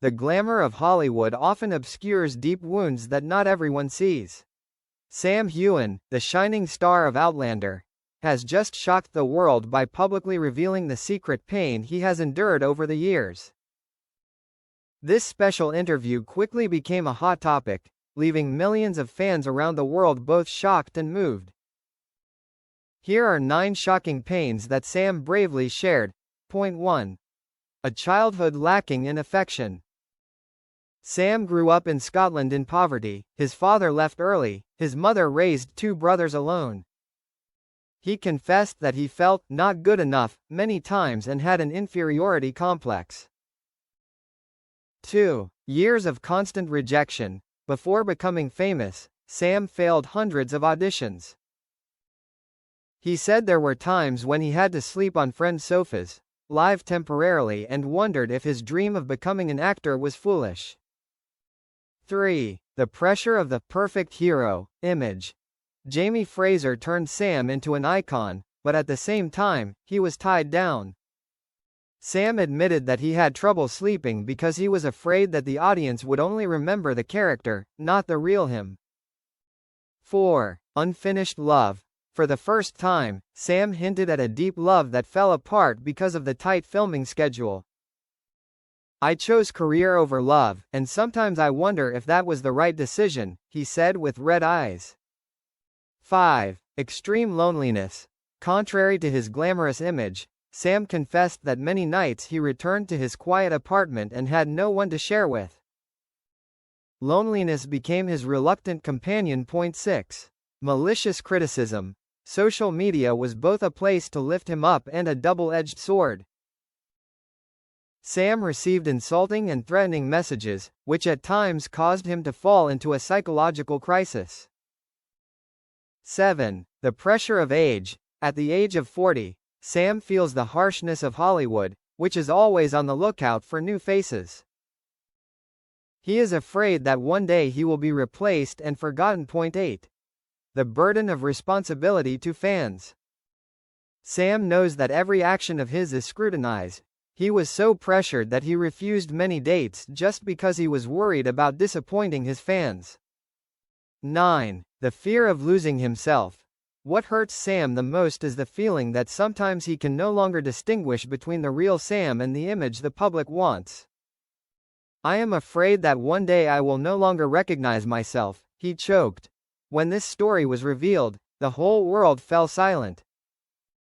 The glamour of Hollywood often obscures deep wounds that not everyone sees. Sam Heughan, the shining star of Outlander, has just shocked the world by publicly revealing the secret pain he has endured over the years. This special interview quickly became a hot topic, leaving millions of fans around the world both shocked and moved. Here are 9 shocking pains that Sam bravely shared. Point 1. A childhood lacking in affection. Sam grew up in Scotland in poverty. His father left early, his mother raised 2 brothers alone. He confessed that he felt not good enough many times and had an inferiority complex. 2. Years of constant rejection. Before becoming famous, Sam failed hundreds of auditions. He said there were times when he had to sleep on friends' sofas, live temporarily, and wondered if his dream of becoming an actor was foolish. 3. The pressure of the perfect hero image. Jamie Fraser turned Sam into an icon, but at the same time, he was tied down. Sam admitted that he had trouble sleeping because he was afraid that the audience would only remember the character, not the real him. 4. Unfinished love. For the first time, Sam hinted at a deep love that fell apart because of the tight filming schedule. I chose career over love, and sometimes I wonder if that was the right decision, he said with red eyes. 5. Extreme loneliness. Contrary to his glamorous image, Sam confessed that many nights he returned to his quiet apartment and had no one to share with. Loneliness became his reluctant companion. Point 6. Malicious criticism. Social media was both a place to lift him up and a double-edged sword. Sam received insulting and threatening messages, which at times caused him to fall into a psychological crisis. 7. The pressure of age. At the age of 40, Sam feels the harshness of Hollywood, which is always on the lookout for new faces. He is afraid that one day he will be replaced and forgotten. Point 8. The burden of responsibility to fans. Sam knows that every action of his is scrutinized. He was so pressured that he refused many dates just because he was worried about disappointing his fans. 9. The fear of losing himself. What hurts Sam the most is the feeling that sometimes he can no longer distinguish between the real Sam and the image the public wants. I am afraid that one day I will no longer recognize myself, he choked. When this story was revealed, the whole world fell silent.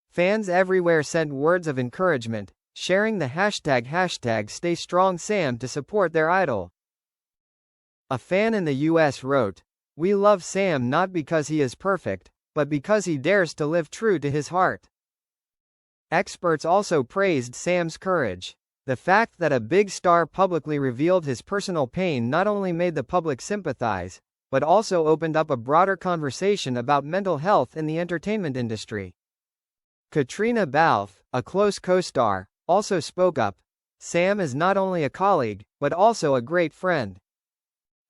Fans everywhere sent words of encouragement, sharing the hashtag #StayStrongSam to support their idol. A fan in the US wrote, "We love Sam not because he is perfect, but because he dares to live true to his heart." Experts also praised Sam's courage. The fact that a big star publicly revealed his personal pain not only made the public sympathize, but also opened up a broader conversation about mental health in the entertainment industry. Katrina Balfe, a close co-star, also spoke up. Sam is not only a colleague, but also a great friend.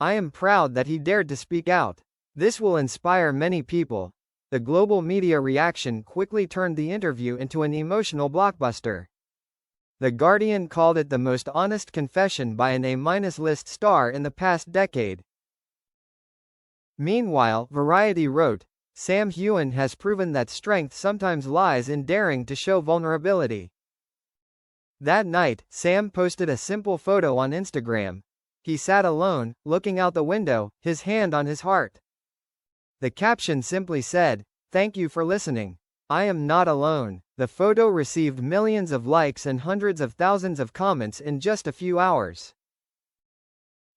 I am proud that he dared to speak out. This will inspire many people. The global media reaction quickly turned the interview into an emotional blockbuster. The Guardian called it the most honest confession by an A-list star in the past decade. Meanwhile, Variety wrote, Sam Heughan has proven that strength sometimes lies in daring to show vulnerability. That night, Sam posted a simple photo on Instagram. He sat alone, looking out the window, his hand on his heart. The caption simply said, "Thank you for listening. I am not alone." The photo received millions of likes and hundreds of thousands of comments in just a few hours.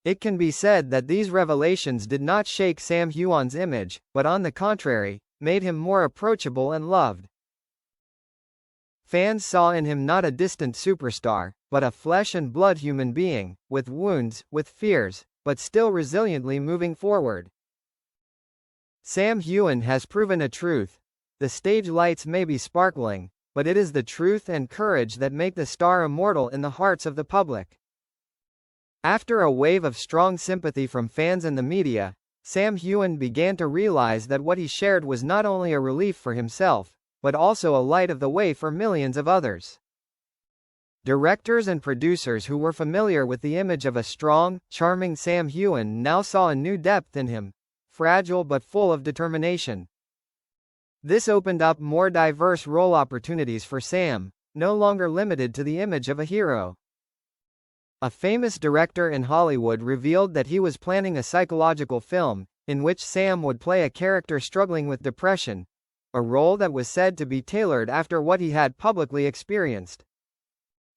It can be said that these revelations did not shake Sam Heughan's image, but on the contrary, made him more approachable and loved. Fans saw in him not a distant superstar, but a flesh and blood human being, with wounds, with fears, but still resiliently moving forward. Sam Heughan has proven a truth. The stage lights may be sparkling, but it is the truth and courage that make the star immortal in the hearts of the public. After a wave of strong sympathy from fans and the media, Sam Heughan began to realize that what he shared was not only a relief for himself, but also a light of the way for millions of others. Directors and producers who were familiar with the image of a strong, charming Sam Heughan now saw a new depth in him, fragile but full of determination. This opened up more diverse role opportunities for Sam, no longer limited to the image of a hero. A famous director in Hollywood revealed that he was planning a psychological film, in which Sam would play a character struggling with depression, a role that was said to be tailored after what he had publicly experienced.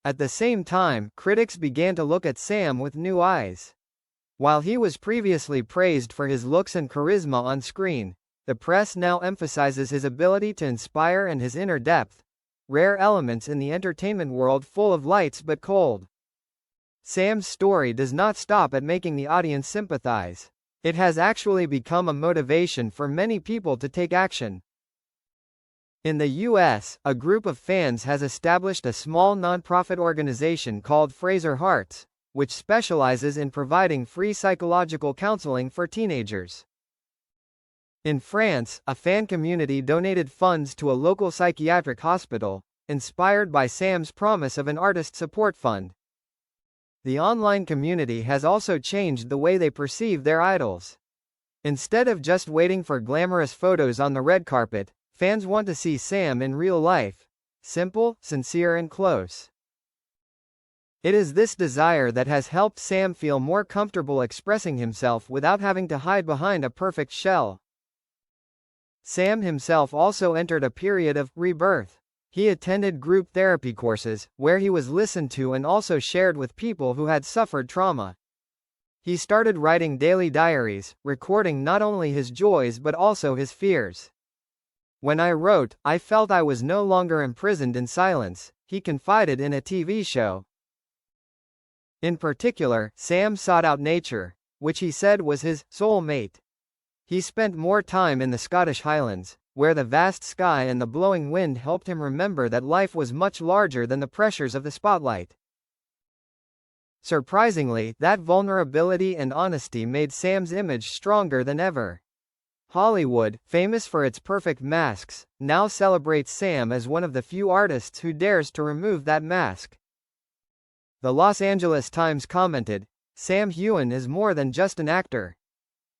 At the same time, critics began to look at Sam with new eyes. While he was previously praised for his looks and charisma on screen, the press now emphasizes his ability to inspire and his inner depth, rare elements in the entertainment world full of lights but cold. Sam's story does not stop at making the audience sympathize. It has actually become a motivation for many people to take action. In the U.S., a group of fans has established a small nonprofit organization called Fraser Hearts, which specializes in providing free psychological counseling for teenagers. In France, a fan community donated funds to a local psychiatric hospital, inspired by Sam's promise of an artist support fund. The online community has also changed the way they perceive their idols. Instead of just waiting for glamorous photos on the red carpet, fans want to see Sam in real life, simple, sincere and close. It is this desire that has helped Sam feel more comfortable expressing himself without having to hide behind a perfect shell. Sam himself also entered a period of rebirth. He attended group therapy courses, where he was listened to and also shared with people who had suffered trauma. He started writing daily diaries, recording not only his joys but also his fears. "When I wrote, I felt I was no longer imprisoned in silence," he confided in a TV show. In particular, Sam sought out nature, which he said was his soul mate. He spent more time in the Scottish Highlands, where the vast sky and the blowing wind helped him remember that life was much larger than the pressures of the spotlight. Surprisingly, that vulnerability and honesty made Sam's image stronger than ever. Hollywood, famous for its perfect masks, now celebrates Sam as one of the few artists who dares to remove that mask. The Los Angeles Times commented, "Sam Heughan is more than just an actor.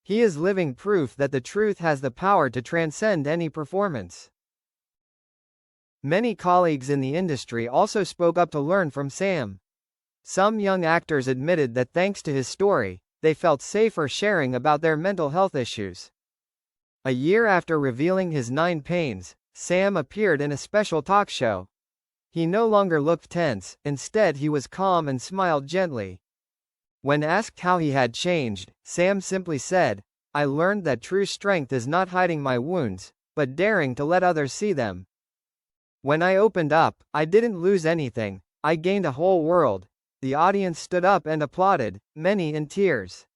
He is living proof that the truth has the power to transcend any performance." Many colleagues in the industry also spoke up to learn from Sam. Some young actors admitted that thanks to his story, they felt safer sharing about their mental health issues. A year after revealing his 9 pains, Sam appeared in a special talk show. He no longer looked tense, instead he was calm and smiled gently. When asked how he had changed, Sam simply said, "I learned that true strength is not hiding my wounds, but daring to let others see them. When I opened up, I didn't lose anything, I gained a whole world." The audience stood up and applauded, many in tears.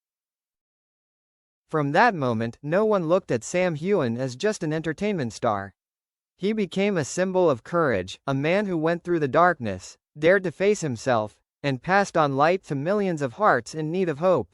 From that moment, no one looked at Sam Heughan as just an entertainment star. He became a symbol of courage, a man who went through the darkness, dared to face himself, and passed on light to millions of hearts in need of hope.